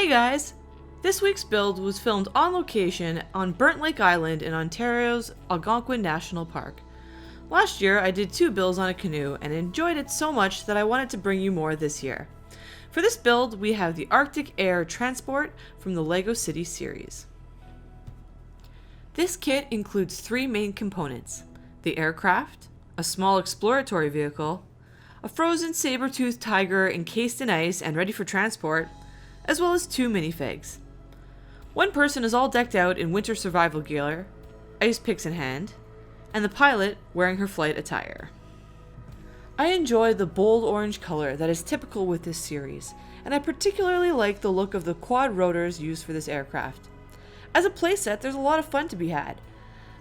Hey guys! This week's build was filmed on location on Burnt Lake Island in Ontario's Algonquin National Park. Last year I did 2 builds on a canoe and enjoyed it so much that I wanted to bring you more this year. For this build we have the Arctic Air Transport from the LEGO City series. This kit includes 3 main components: the aircraft, a small exploratory vehicle, a frozen saber-tooth tiger encased in ice and ready for transport, as well as 2 minifigs. One person is all decked out in winter survival gear, ice picks in hand, and the pilot wearing her flight attire. I enjoy the bold orange color that is typical with this series, and I particularly like the look of the quad rotors used for this aircraft. As a playset, there's a lot of fun to be had.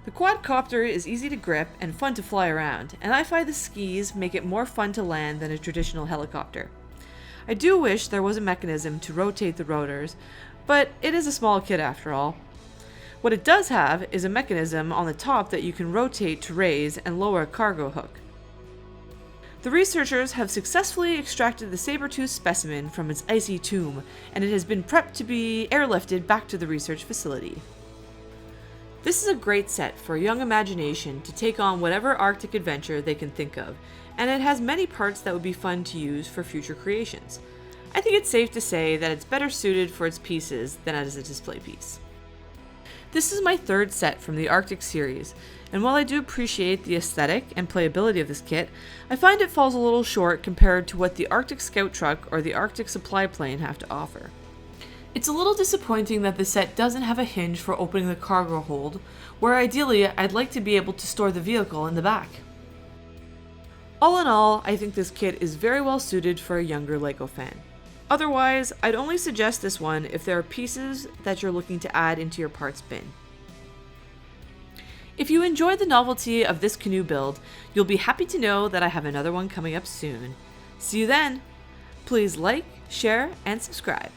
The quad-copter is easy to grip and fun to fly around, and I find the skis make it more fun to land than a traditional helicopter. I do wish there was a mechanism to rotate the rotors, but it is a small kit after all. What it does have is a mechanism on the top that you can rotate to raise and lower a cargo hook. The researchers have successfully extracted the saber-tooth specimen from its icy tomb, and it has been prepped to be airlifted back to the research facility. This is a great set for a young imagination to take on whatever Arctic adventure they can think of, and it has many parts that would be fun to use for future creations. I think it's safe to say that it's better suited for its pieces than as a display piece. This is my 3rd set from the Arctic series, and while I do appreciate the aesthetic and playability of this kit, I find it falls a little short compared to what the Arctic Scout Truck or the Arctic Supply Plane have to offer. It's a little disappointing that the set doesn't have a hinge for opening the cargo hold, where ideally I'd like to be able to store the vehicle in the back. All in all, I think this kit is very well suited for a younger LEGO fan. Otherwise, I'd only suggest this one if there are pieces that you're looking to add into your parts bin. If you enjoyed the novelty of this canoe build, you'll be happy to know that I have another one coming up soon. See you then! Please like, share, and subscribe.